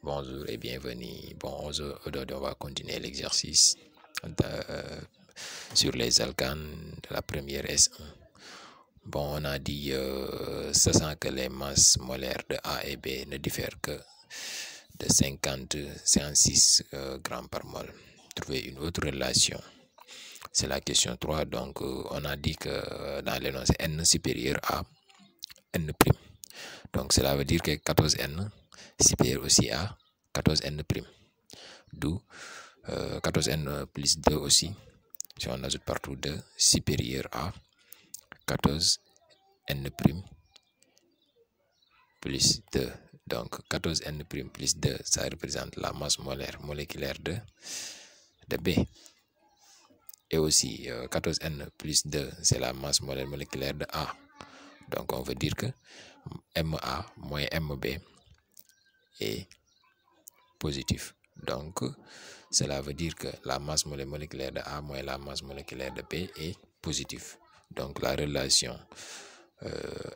Bonjour et bienvenue. Bon, aujourd'hui, on va continuer l'exercice sur les alcanes de la première S1. Bon, on a dit, sachant que les masses molaires de A et B ne diffèrent que de 56 grammes par mol. Trouver une autre relation. C'est la question 3. Donc, on a dit que dans l'énoncé N supérieur à N'. Donc, cela veut dire que 14N supérieur aussi à 14N'. D'où 14N plus 2 aussi, si on ajoute partout 2, supérieur à 14N' plus 2. Donc 14N' plus 2, ça représente la masse molaire moléculaire de B. Et aussi 14N plus 2, c'est la masse molaire moléculaire de A. Donc on veut dire que MA moins MB est positif. Donc cela veut dire que la masse moléculaire de A moins la masse moléculaire de B est positive. Donc la relation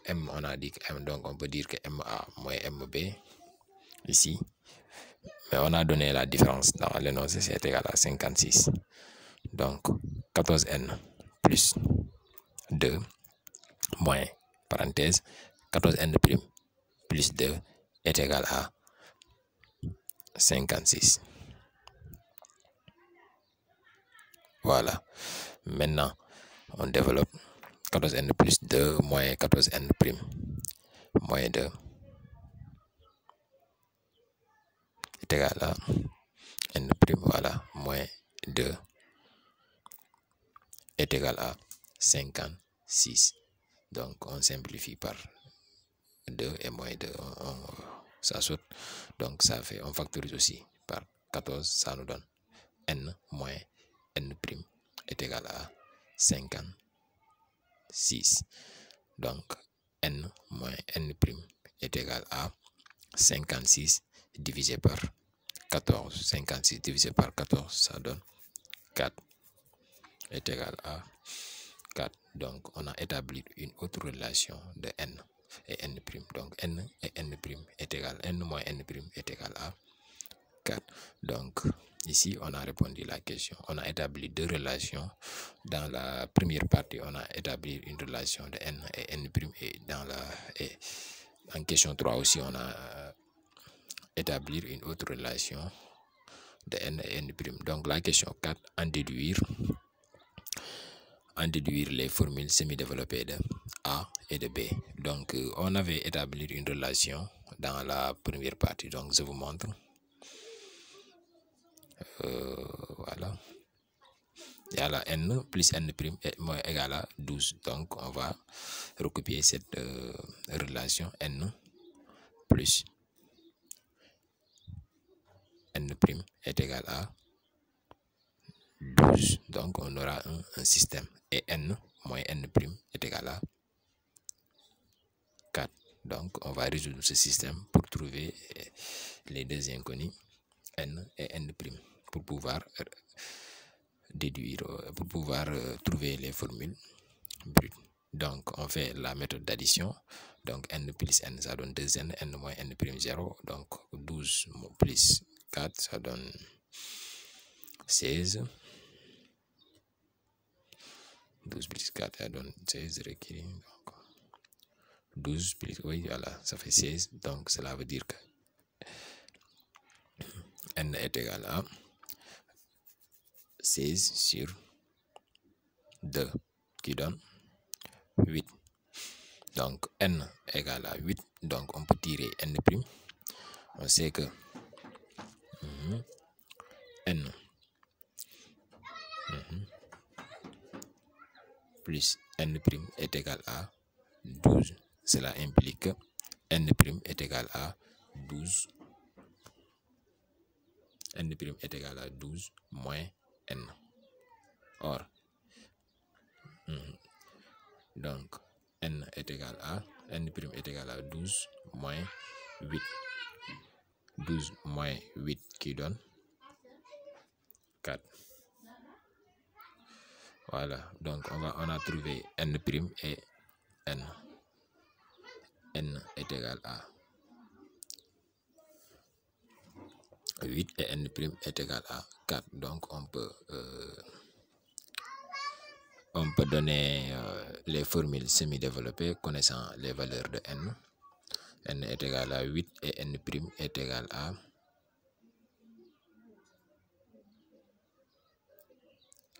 M, on a dit que M, donc on peut dire que MA moins MB ici. Mais on a donné la différence dans l'énoncé, c'est égal à 56. Donc 14N plus 2 moins, parenthèse, 14N' plus 2 est égal à 56. Voilà. Maintenant, on développe 14N plus 2 moins 14N' moins 2 est égal à N', voilà, moins 2 est égal à 56. Donc, on simplifie par 2 et moins 2, ça saute. Donc, ça fait, on factorise aussi par 14, ça nous donne N moins N' est égal à 56. Donc, N moins N' est égal à 56 divisé par 14. 56 divisé par 14, ça donne 4 est égal à 4. Donc, on a établi une autre relation de N et N'. Donc, N et N' est égal, N moins N' est égal à 4. Donc, ici, on a répondu à la question. On a établi deux relations. Dans la première partie, on a établi une relation de N et N'. Et en question 3 aussi, on a établi une autre relation de N et N'. Donc, la question 4, en déduire les formules semi-développées de A et de B. Donc, on avait établi une relation dans la première partie. Donc, je vous montre. Voilà. Il y a la N plus N' est égal à 12. Donc, on va recopier cette relation N plus N' est égal à 12. Donc, on aura un système. Et N moins N' est égal à 4. Donc, on va résoudre ce système pour trouver les deux inconnus N et N' pour pouvoir déduire, pour pouvoir trouver les formules brutes. Donc, on fait la méthode d'addition. Donc, N plus N, ça donne 2N, N moins N', 0. Donc, 12 plus 4, ça donne 16. 12 plus 4, ça donne 16 requis. Donc, 12 plus, oui, voilà, ça fait 16. Donc, cela veut dire que N est égal à 16 sur 2, qui donne 8. Donc, N égale à 8. Donc, on peut tirer N'. On sait que N plus N' est égal à 12. Cela implique que N' est égal à 12. N' est égal à 12 moins N. Or, donc, N est égal à 12 moins 8. 12 moins 8 qui donne 4. Voilà, donc on a trouvé N' et N. N est égal à 8 et n' est égal à 4. Donc on peut donner les formules semi-développées connaissant les valeurs de n. N est égal à 8 et n' est égal à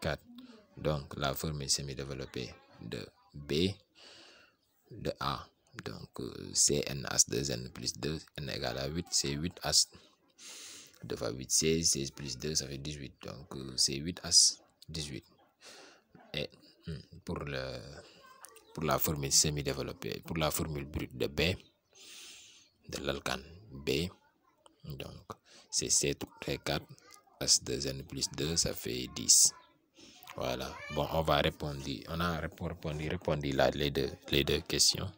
4. Donc la formule semi-développée de B de A, donc c'est n as 2n plus 2, n égale à 8, c'est 8 as 2 fois 8, 16, 16 plus 2, ça fait 18, donc c'est 8 as 18. Et pour la formule semi-développée, pour la formule brute de B, de l'alkane B, donc c'est C4 as 2n plus 2, ça fait 10. Voilà, bon, on a répondu là, les deux questions.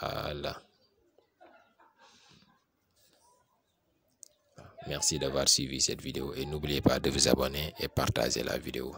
Voilà. Merci d'avoir suivi cette vidéo et n'oubliez pas de vous abonner et partager la vidéo.